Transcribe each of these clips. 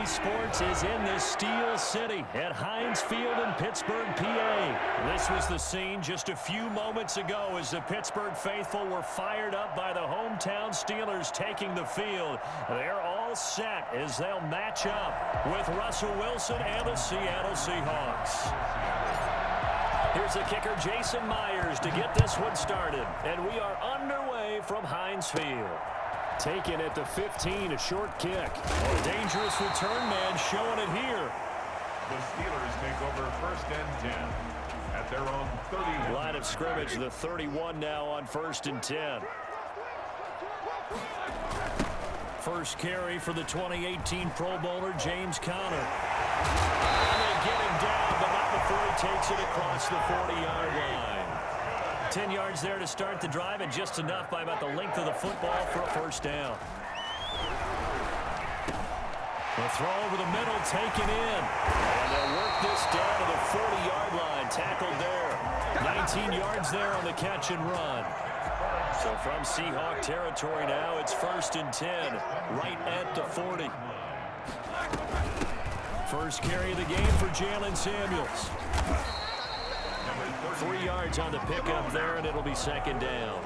Bally Sports is in the Steel City at Heinz Field in Pittsburgh, PA. This was the scene just a few moments ago as the Pittsburgh faithful were fired up by the hometown Steelers taking the field. They're all set as they'll match up with Russell Wilson and the Seattle Seahawks. Here's the kicker, Jason Myers, to get this one started. And we are underway from Heinz Field. Taken at the 15, a short kick. A dangerous return man showing it here. The Steelers take over 1st and 10 at their own 31. Line of scrimmage, the 31 now on 1st and 10. First carry for the 2018 Pro Bowler, James Conner. And they get him down, but not before he takes it across the 40-yard line. 10 yards there to start the drive, and just enough by about the length of the football for a first down. The throw over the middle, taken in. And they'll work this down to the 40-yard line. Tackled there. 19 yards there on the catch and run. So from Seahawk territory now, it's 1st and 10, right at the 40. First carry of the game for Jalen Samuels. 3 yards on the pickup there, and it'll be 2nd down.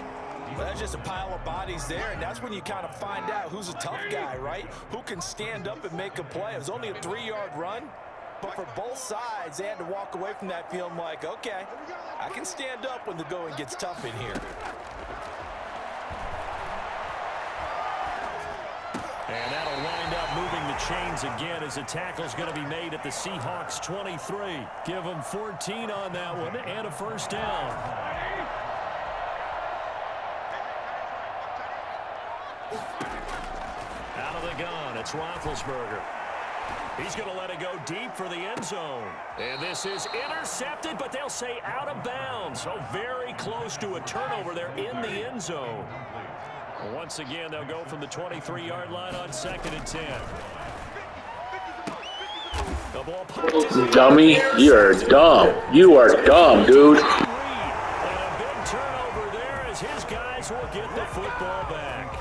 Well, that's just a pile of bodies there, and that's when you kind of find out who's a tough guy, right? Who can stand up and make a play. It was only a 3-yard run, but for both sides, they had to walk away from that field like, okay, I can stand up when the going gets tough in here. And that'll wind up moving the chains again as the tackle's going to be made at the Seahawks 23. Give them 14 on that one and a first down. Out of the gun, it's Roethlisberger. He's going to let it go deep for the end zone. And this is intercepted, but they'll say out of bounds. So very close to a turnover there in the end zone. Once again, they'll go from the 23-yard line on 2nd and 10. The ball popped. Dummy, you're dumb. You are dumb, dude. And a big turnover there as his guys will get the football back.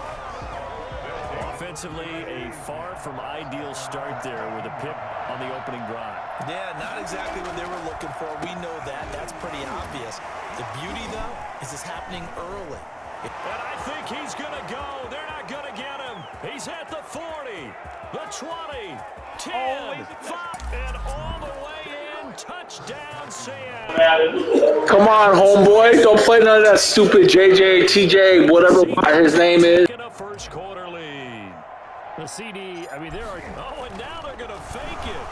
Offensively, a far from ideal start there with a pick on the opening drive. Yeah, not exactly what they were looking for. We know that. That's pretty obvious. The beauty, though, is it's happening early. And I think he's going to go. They're not going to get him. He's at the 40, the 20, 10, 5, and all the way in. Touchdown, Seattle. Come on, homeboy. Don't play none of that stupid JJ, TJ, whatever his name is. In a first quarter lead. The CD, I mean, there are. Oh, and now they're going to fake it.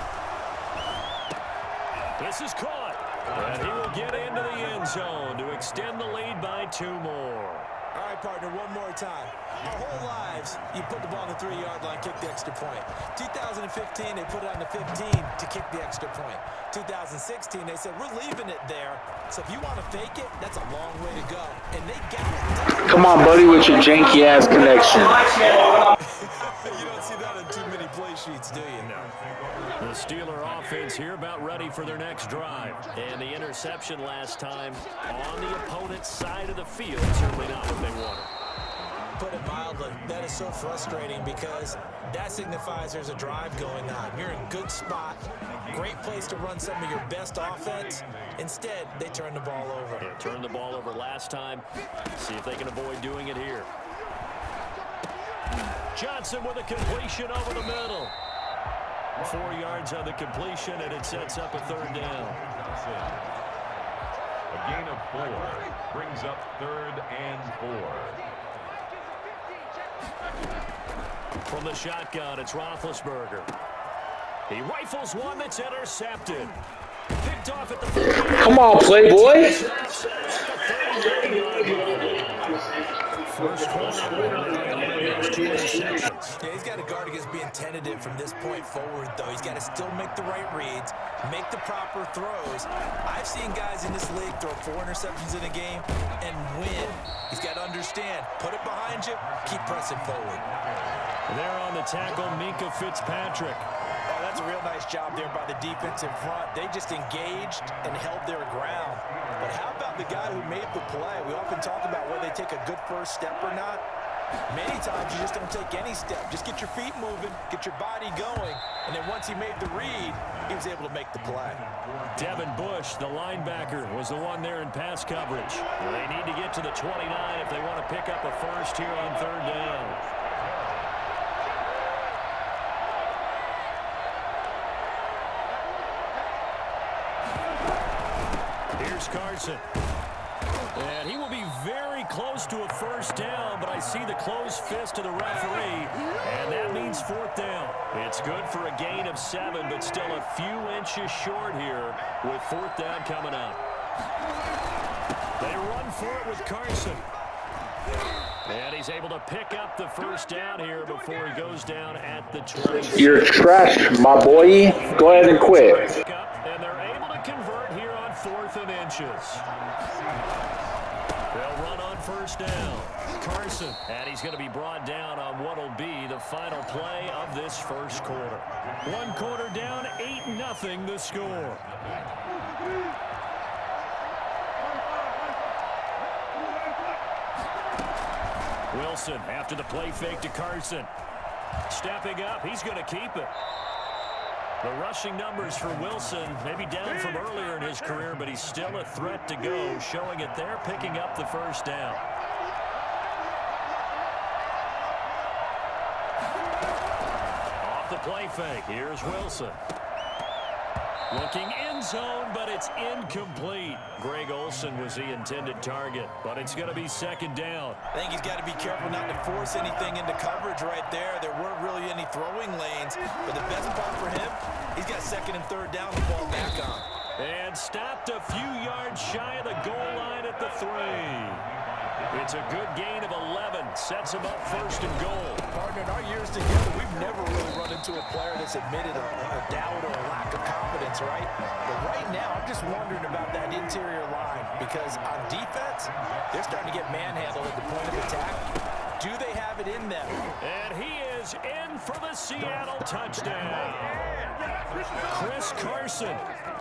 This is caught. And he will get into the end zone to extend the lead by 2 more. All right, partner, one more time. Our whole lives, you put the ball on the 3-yard line, kick the extra point. 2015, they put it on the 15 to kick the extra point. 2016, they said, we're leaving it there. So if you want to fake it, that's a long way to go. And they got it. Come on, buddy, with your janky-ass connection. You don't see that in too many play sheets, do you? No. The Steeler offense here about ready for their next drive. And the interception last time on the opponent's side of the field. Certainly not what they wanted. Put it mildly, that is so frustrating because that signifies there's a drive going on. You're in a good spot, great place to run some of your best offense. Instead, they turn the ball over. Yeah, turned the ball over last time. See if they can avoid doing it here. Johnson with a completion over the middle. 4 yards on the completion, and it sets up a 3rd down. A gain of 4 brings up 3rd and 4. From the shotgun, it's Roethlisberger. He rifles one that's intercepted. Picked off at the 30. Come on, playboy. First quarter, 2 interceptions. Yeah, he's got to guard against being tentative from this point forward, though. He's got to still make the right reads, make the proper throws. I've seen guys in this league throw 4 interceptions in a game and win. He's got to understand, put it behind you, keep pressing forward. There on the tackle, Minkah Fitzpatrick. Oh, that's a real nice job there by the defense in front. They just engaged and held their ground. But how about the guy who made the play? We often talk about whether they take a good first step or not. Many times you just don't take any step. Just get your feet moving, get your body going, and then once he made the read, he was able to make the play. Devin Bush, the linebacker, was the one there in pass coverage. They need to get to the 29 if they want to pick up a first here on third down. Here's Carson. And he will be very close to a first down, but I see the closed fist of the referee, and that means fourth down. It's good for a gain of 7, but still a few inches short here with fourth down coming up. They run for it with Carson. And he's able to pick up the first down here before he goes down at the 20. You're trash, my boy. Go ahead and quit. And they're able to convert here on 4th and inches. They'll run on first down. Carson, and he's going to be brought down on what will be the final play of this first quarter. 1 quarter down, 8-0 the score. Wilson after the play fake to Carson. Stepping up, he's going to keep it. The rushing numbers for Wilson, maybe down from earlier in his career, but he's still a threat to go, showing it there, picking up the first down. Off the play fake, here's Wilson. Looking end zone, but it's incomplete. Greg Olsen was the intended target, but it's going to be second down. I think he's got to be careful not to force anything into coverage right there. There weren't really any throwing lanes, but the best part for him, he's got second and third down to fall back on. And stopped a few yards shy of the goal line at the 3. It's a good gain of 11. Sets him up first and goal. Partner, in our years together, we've never really run into a player that's admitted a doubt or a lack of confidence, right? But right now, I'm just wondering about that interior line because on defense, they're starting to get manhandled at the point of attack. Do they have it in them? And he is in for the Seattle touchdown. Chris Carson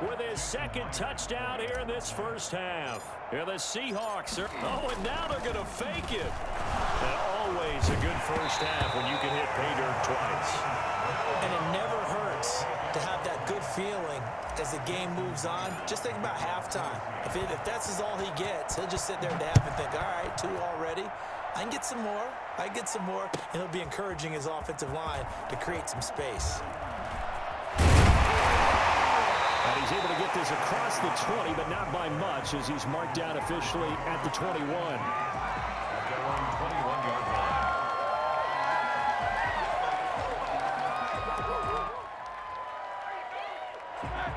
with his second touchdown here in this first half. Here the Seahawks are, and now they're going to fake it. And always a good first half when you can hit pay dirt twice. And it never hurts to have that good feeling as the game moves on. Just think about halftime. If that's all he gets, he'll just sit there at the half and think, all right, 2 already. I can get some more. I can get some more. And he'll be encouraging his offensive line to create some space. And he's able to get this across the 20, but not by much as he's marked down officially at the 21. At their own 21-yard line.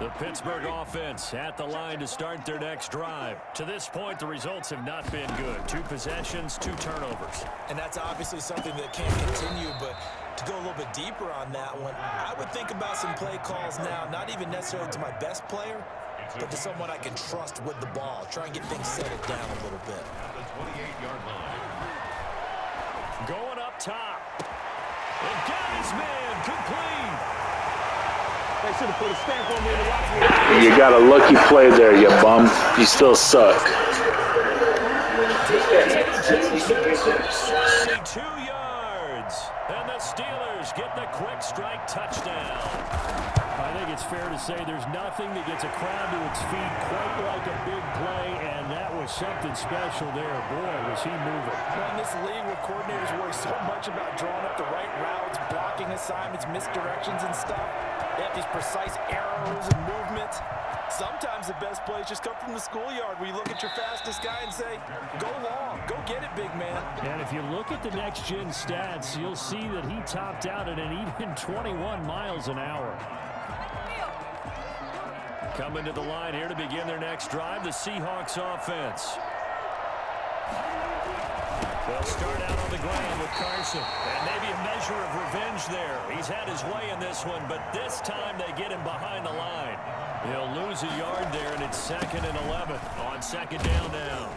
The Pittsburgh offense at the line to start their next drive. To this point, the results have not been good. 2 possessions, 2 turnovers. And that's obviously something that can't continue, but to go a little bit deeper on that one, I would think about some play calls now, not even necessarily to my best player, but to someone I can trust with the ball. Try and get things settled down a little bit. At the 28-yard line. Going up top. And got his man complete. They should have put a stamp on me in the locker room. You got a lucky play there, you bum. You still suck. 72 yards. And the Steelers get the quick strike touchdown. I think it's fair to say there's nothing that gets a crowd to its feet quite like a big play, and that was something special there. Boy, was he moving. Well, in this league where coordinators worry so much about drawing up the right routes, blocking assignments, misdirections and stuff, they have these precise arrows and movements. Sometimes the best plays just come from the schoolyard where you look at your fastest guy and say, go long, go get it, big man. And if you look at the next-gen stats, you'll see that he topped out at an even 21 miles an hour. Coming to the line here to begin their next drive, the Seahawks offense. They'll start out on the ground with Carson. And maybe a measure of revenge there. He's had his way in this one, but this time they get him behind the line. He'll lose a yard there, and it's 2nd and 11 on second down now.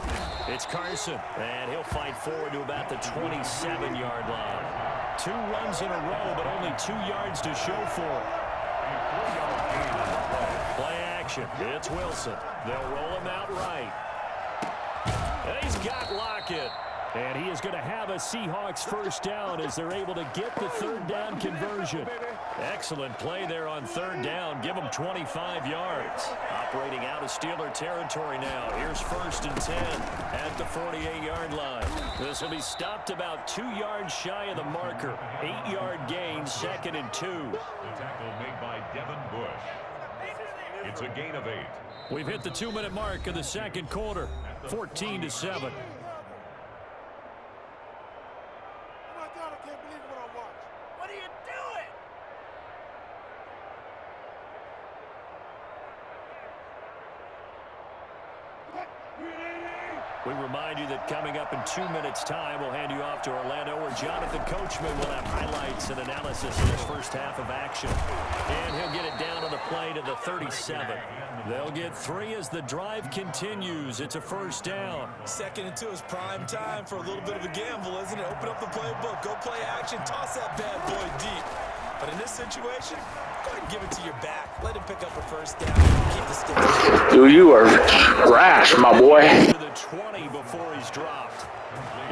It's Carson, and he'll fight forward to about the 27-yard line. 2 runs in a row, but only 2 yards to show for it. Play action. It's Wilson. They'll roll him out right. And he's got Lockett. And he is going to have a Seahawks first down as they're able to get the third down conversion. Excellent play there on third down. Give them 25 yards. Operating out of Steeler territory now. Here's 1st and 10 at the 48-yard line. This will be stopped about 2 yards shy of the marker. 8-yard gain, 2nd and 2. The tackle made by Devin Bush. It's a gain of 8. We've hit the 2-minute mark of the second quarter. 14-7. We remind you that coming up in 2 minutes' time, we'll hand you off to Orlando, where Jonathan Coachman will have highlights and analysis of this first half of action. And he'll get it down on the play to the 37. They'll get 3 as the drive continues. It's a first down. 2nd and 2 is prime time for a little bit of a gamble, isn't it? Open up the playbook, go play action, toss that bad boy deep. But in this situation, go ahead and give it to your back. Let him pick up a first down. Keep the sticks. Dude, you are trash, my boy. To the 20 before he's dropped.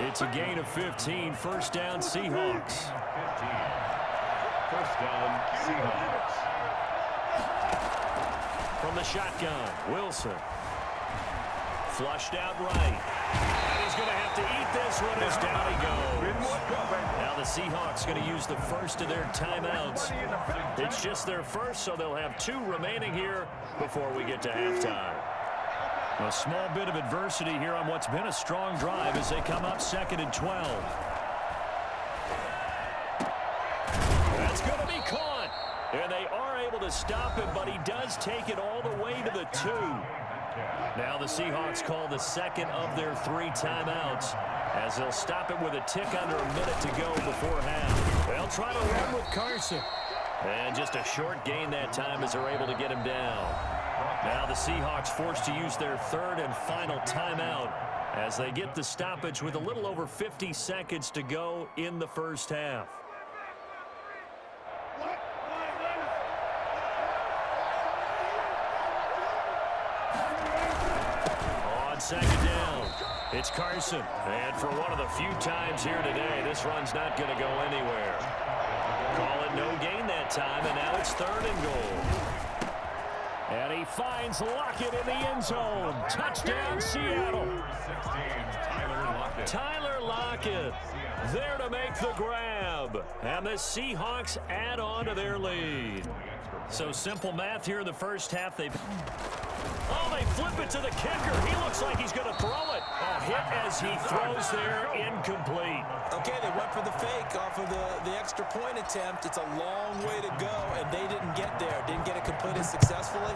It's a gain of 15. First down, Seahawks. 15. First down, Seahawks. From the shotgun, Wilson. Flushed out right. And he's going to have to eat this one as down he goes. Now the Seahawks going to use the first of their timeouts. It's just their first, so they'll have 2 remaining here before we get to halftime. A small bit of adversity here on what's been a strong drive as they come up 2nd and 12. That's going to be caught. And they are able to stop him, but he does take it all the way to the 2. Now the Seahawks call the 2nd of their 3 timeouts as they'll stop it with a tick under a minute to go before half. They'll try to run with Carson. And just a short gain that time as they're able to get him down. Now the Seahawks forced to use their 3rd and final timeout as they get the stoppage with a little over 50 seconds to go in the first half. On 2nd down, it's Carson. And for one of the few times here today, this run's not going to go anywhere. Call it no gain that time, and now it's 3rd and goal. And he finds Lockett in the end zone. Touchdown, Seattle. 16, Tyler Lockett there to make the grab. And the Seahawks add on to their lead. So simple math here in the first half. They flip it to the kicker. He looks like he's going to throw it. A hit as he throws there, incomplete. Okay, they went for the fake off of the extra point attempt. It's a long way to go, and they didn't get there. Didn't get it completed successfully.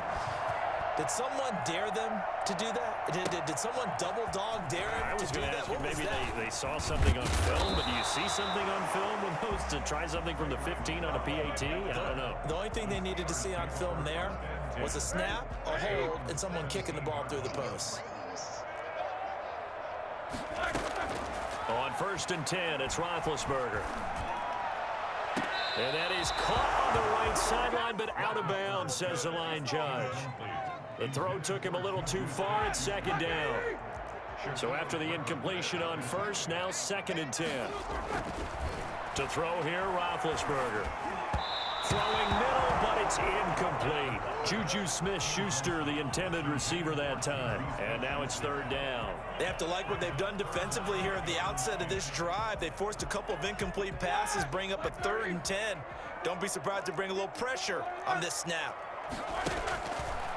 Did someone dare them to do that? Did someone double dog dare him to do that? What was maybe that? they saw something on film, but do you see something on film with those to try something from the 15 on a PAT? I don't know. The only thing they needed to see on film there was a snap, a hold, and someone kicking the ball through the post. On 1st and 10, it's Roethlisberger. And that is caught on the right sideline, but out of bounds, says the line judge. The throw took him a little too far. It's 2nd down. So after the incompletion on 1st, now 2nd and 10. To throw here, Roethlisberger. Throwing middle, but it's incomplete. Juju Smith-Schuster, the intended receiver that time. And now it's 3rd down. They have to like what they've done defensively here at the outset of this drive. They forced a couple of incomplete passes, bring up a 3rd and 10. Don't be surprised to bring a little pressure on this snap.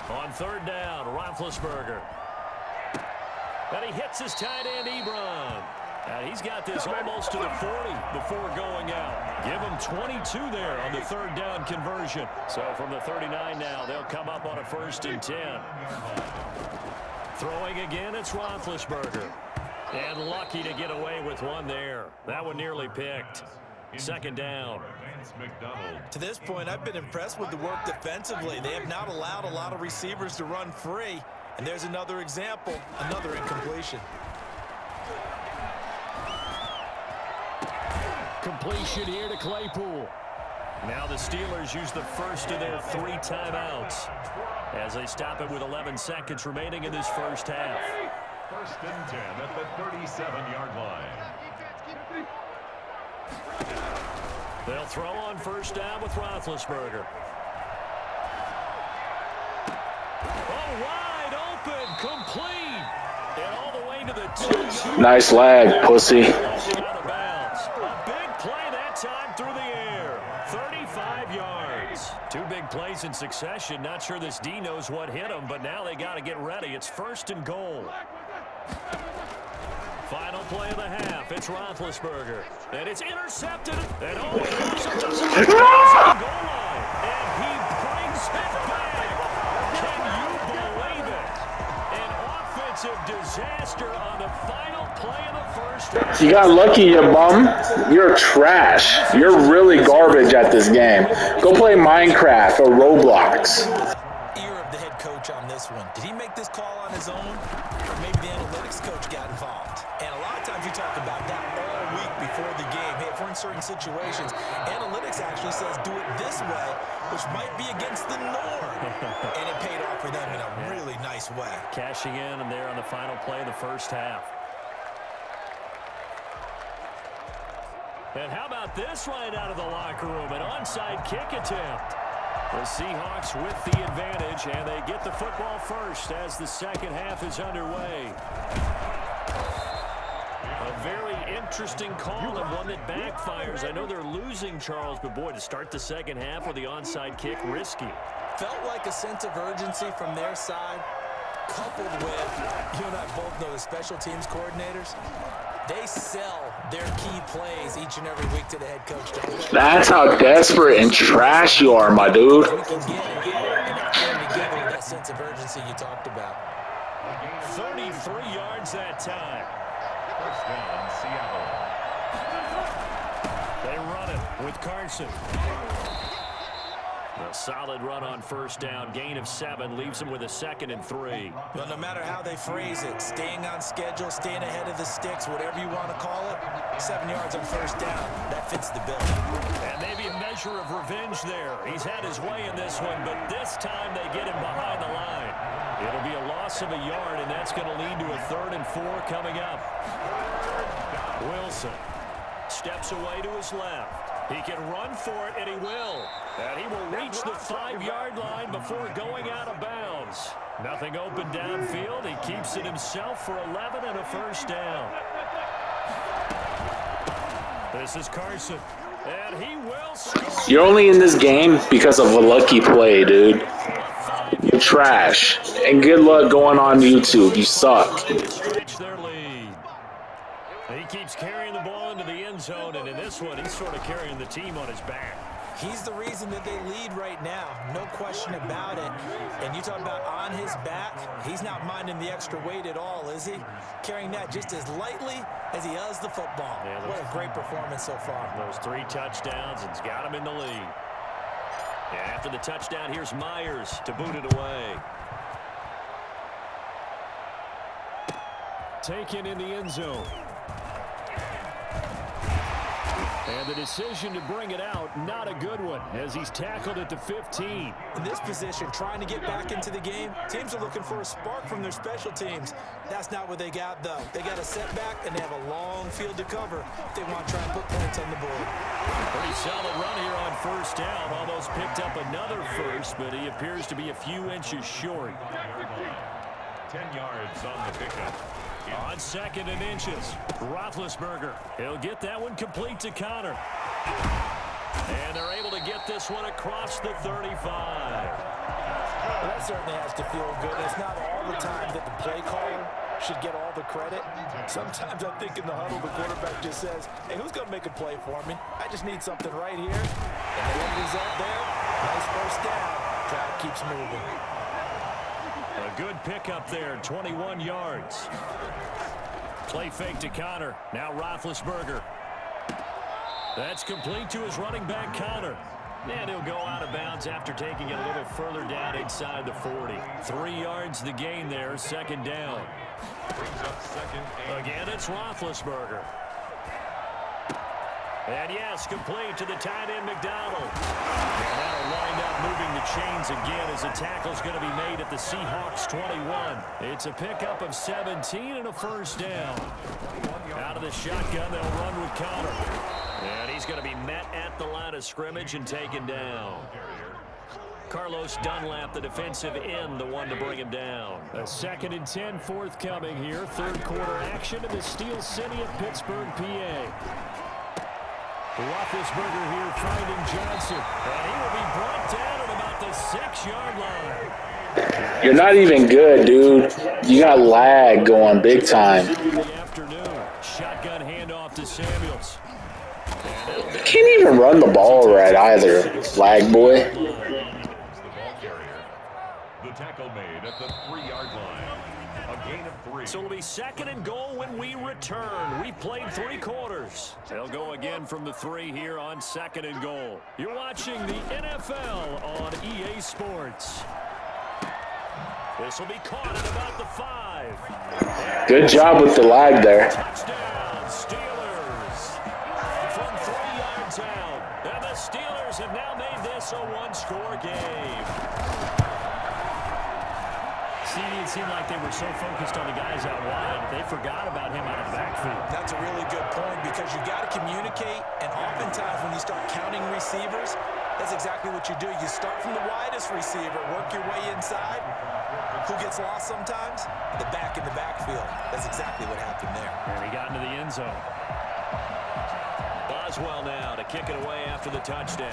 On 3rd down, Roethlisberger. And he hits his tight end, Ebron. And he's got this almost to the 40 before going out. Give him 22 there on the 3rd down conversion. So from the 39 now, they'll come up on a 1st and 10. Throwing again, it's Roethlisberger. And lucky to get away with one there. That one nearly picked. 2nd down. To this point, I've been impressed with the work defensively. They have not allowed a lot of receivers to run free. And there's another example, another incompletion. Completion here to Claypool. Now the Steelers use the first of their 3 timeouts as they stop it with 11 seconds remaining in this first half. First and 10 at the 37-yard line. They'll throw on first down with Roethlisberger. Oh, wide open, complete. And all the way to the 2-yard. Nice lag, pussy. Out of bounds. A big play that time through the air. 35 yards. Two big plays in succession. Not sure this D knows what hit him, but now they got to get ready. It's first and goal. Final play of the half. It's Roethlisberger. And it's intercepted. And oh, it goes up to the goal line. And he brings it back. Can you believe it? An offensive disaster on the final play of the first half. You got lucky, you bum. You're trash. You're really garbage at this game. Go play Minecraft or Roblox. Ear of the head coach on this one. Did he make this call on his own? Or maybe the analytics coach got involved? And a lot of times you talk about that all week before the game. Hey, if we're in certain situations, analytics actually says do it this way, which might be against the norm. And it paid off for them in a really nice way. Cashing in and there on the final play of the first half. And how about this right out of the locker room? An onside kick attempt. The Seahawks with the advantage, and they get the football first as the second half is underway. A very interesting call and one that backfires. I know they're losing, Charles, but boy, to start the second half with the onside kick, risky. Felt like a sense of urgency from their side, coupled with, you and I both know the special teams coordinators, they sell their key plays each and every week to the head coach. That's how desperate and trash you are, my dude. We can get it, and that came together with that sense of urgency you talked about. 33 yards that time. First down, Seattle. They run it with Carson. A solid run on first down. Gain of 7 leaves them with a 2nd and 3. Well, no matter how they phrase it, staying on schedule, staying ahead of the sticks, whatever you want to call it, 7 yards on first down, that fits the bill. And maybe a measure of revenge there. He's had his way in this one, but this time they get him behind the line. It'll be a loss of a yard, and that's going to lead to a 3rd and 4 coming up. Wilson steps away to his left. He can run for it, and he will. And he will reach the 5-yard line before going out of bounds. Nothing open downfield. He keeps it himself for 11 and a first down. This is Carson, and he will score. You're only in this game because of a lucky play, dude. You're trash. And good luck going on YouTube. You suck. Stretch their lead. He keeps carrying the ball into the end zone, and in this one, he's sort of carrying the team on his back. He's the reason that they lead right now, no question about it. And you talk about on his back, he's not minding the extra weight at all, is he? Carrying that just as lightly as he does the football. Yeah, what a great performance so far. Those 3 touchdowns and's got him in the lead. And after the touchdown, here's Myers to boot it away. Taken in the end zone. And the decision to bring it out, not a good one, as he's tackled at the 15. In this position, trying to get back into the game, teams are looking for a spark from their special teams. That's not what they got, though. They got a setback, and they have a long field to cover if they want to try and put points on the board. Pretty solid run here on first down. Almost picked up another first, but he appears to be a few inches short. 10 yards on the pickup. On 2nd and inches, Roethlisberger. He'll get that one complete to Connor. And they're able to get this one across the 35. Well, that certainly has to feel good. It's not all the time that the play caller should get all the credit. Sometimes I think in the huddle, the quarterback just says, hey, who's going to make a play for me? I just need something right here. And the end result there, nice first down. Crowd keeps moving. A good pickup there, 21 yards. Play fake to Connor. Now Roethlisberger. That's complete to his running back, Connor. And he'll go out of bounds after taking it a little further down inside the 40. 3 yards the gain there, 2nd down. Brings up 2nd and Again, it's Roethlisberger. And yes, complete to the tight end, McDonald. And that'll wind up moving the chains again as a tackle's going to be made at the Seahawks 21. It's a pickup of 17 and a first down. Out of the shotgun, they'll run with Connor. And he's going to be met at the line of scrimmage and taken down. Carlos Dunlap, the defensive end, the one to bring him down. A 2nd and 10 forthcoming here. Third quarter action in the Steel City of Pittsburgh, PA. Roethlisberger here finding Johnson. And he will be brought down at about the 6-yard line. You're not even good, dude. You got lag going big time. Shotgun handoff to Samuels. Can't even run the ball right either, lag boy. The tackle made at the 3-yard line. A gain of 3. So it'll be 2nd and goal when we return. We've played 3 quarters. They'll go again from the 3 here on 2nd and goal. You're watching the NFL on EA Sports. This will be caught at about the 5. Good job with the lag there. Touchdown, Steelers. From 3 yards out. And the Steelers have now made this a 1-score game. It seemed like they were so focused on the guys out wide, they forgot about him out of the backfield. That's a really good point because you got to communicate, and oftentimes when you start counting receivers, that's exactly what you do. You start from the widest receiver, work your way inside. Who gets lost sometimes? The back in the backfield. That's exactly what happened there. And he got into the end zone. Boswell now to kick it away after the touchdown.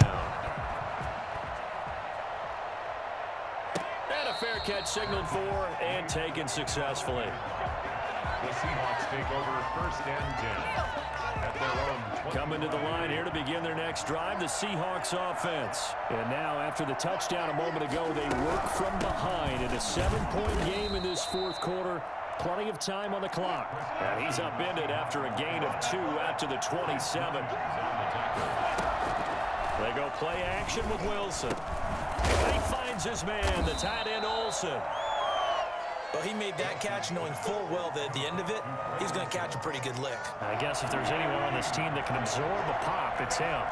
Fair catch signaled for and taken successfully. The Seahawks take over 1st and 10 at their own 20. Coming to the line here to begin their next drive, the Seahawks offense. And now after the touchdown a moment ago, they work from behind in a 7-point game in this 4th quarter. Plenty of time on the clock. And he's upended after a gain of 2 out to the 27. They go play action with Wilson. And he finds his man, the tight end Olsen. Well, he made that catch knowing full well that at the end of it, he's going to catch a pretty good lick. I guess if there's anyone on this team that can absorb a pop, it's him.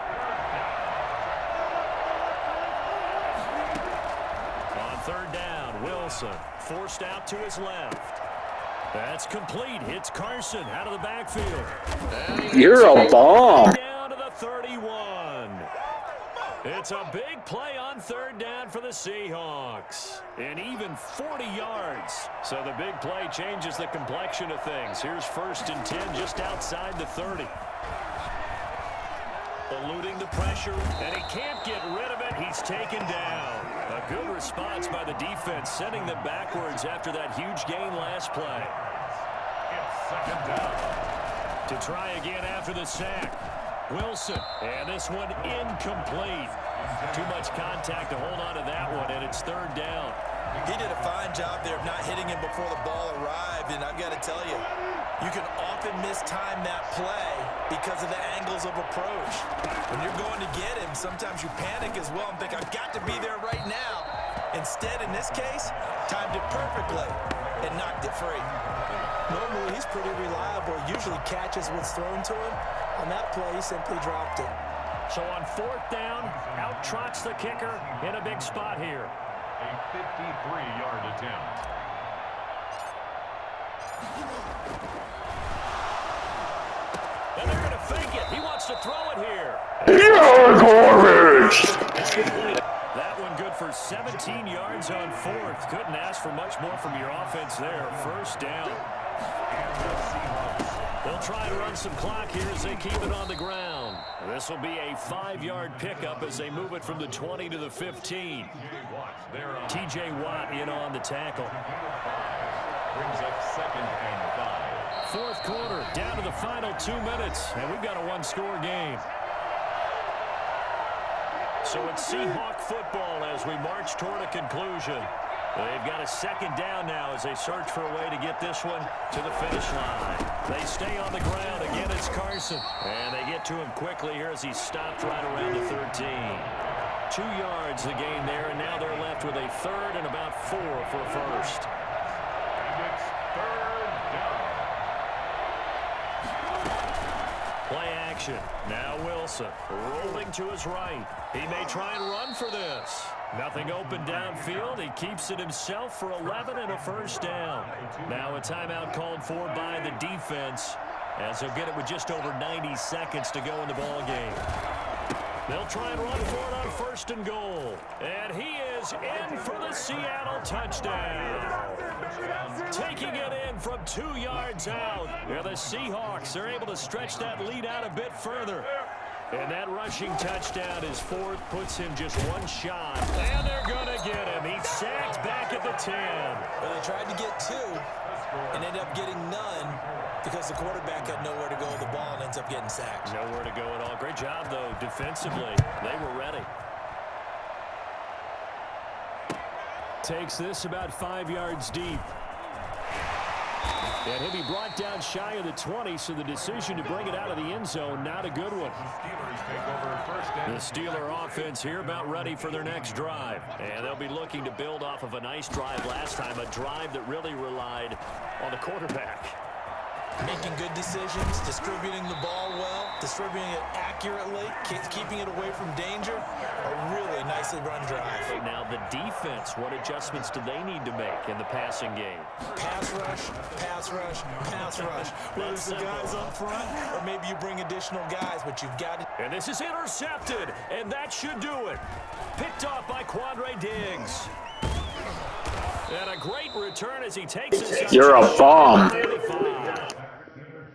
On 3rd down, Wilson forced out to his left. That's complete. It's Carson out of the backfield. You're a bomb. Down to the 31. It's a big play on 3rd down for the Seahawks. And even 40 yards. So the big play changes the complexion of things. Here's 1st and 10 just outside the 30. Eluding the pressure, and he can't get rid of it. He's taken down. A good response by the defense, sending them backwards after that huge gain last play. It's 2nd down. To try again after the sack. Wilson, and this one incomplete. Too much contact to hold on to that one, and it's 3rd down. He did a fine job there of not hitting him before the ball arrived, and I've got to tell you, you can often mistime that play because of the angles of approach. When you're going to get him, sometimes you panic as well and think, I've got to be there right now. Instead, in this case, timed it perfectly and knocked it free. Normally, he's pretty reliable. Usually catches what's thrown to him. On that play, he simply dropped it. So on 4th down, out trots the kicker in a big spot here. A 53-yard attempt. And they're going to fake it. He wants to throw it here. You're garbage. That one good for 17 yards on 4th. Couldn't ask for much more from your offense there. 1st down. They'll try to run some clock here as they keep it on the ground. This will be a 5-yard pickup as they move it from the 20 to the 15. T.J. Watt in on the tackle. Brings up 2nd and 5. 4th quarter, down to the final 2 minutes, and we've got a 1-score game. So it's Seahawk football as we march toward a conclusion. They've got a 2nd down now as they search for a way to get this one to the finish line. They stay on the ground. Again, it's Carson. And they get to him quickly here as he's stopped right around the 13. 2 yards the gain there, and now they're left with a 3rd and about 4 for a first. And it's 3rd down. Play action. Now Wilson rolling to his right. He may try and run for this. Nothing open downfield. He keeps it himself for 11 and a first down. Now a timeout called for by the defense, as they'll get it with just over 90 seconds to go in the ball game. They'll try and run for it on first and goal. And he is in for the Seattle touchdown. Taking it in from 2 yards out. Yeah, the Seahawks are able to stretch that lead out a bit further. And that rushing touchdown is fourth, puts him just one shot. And they're going to get him. He's sacked back at the 10. Well, they tried to get 2 and ended up getting none because the quarterback had nowhere to go with the ball and ends up getting sacked. Nowhere to go at all. Great job, though, defensively. They were ready. Takes this about 5 yards deep. And he'll be brought down shy of the 20, so the decision to bring it out of the end zone, not a good one. The Steeler offense here about ready for their next drive. And they'll be looking to build off of a nice drive last time, a drive that really relied on the quarterback. Making good decisions, distributing the ball well, distributing it accurately, keeping it away from danger. A really nicely run drive. Now the defense, what adjustments do they need to make in the passing game? Pass rush, pass rush, pass rush. Whether it's the guys up front or maybe you bring additional guys, but you've got to. And this is intercepted, and that should do it. Picked off by Quandre Diggs. And a great return as he takes it. You're a bomb.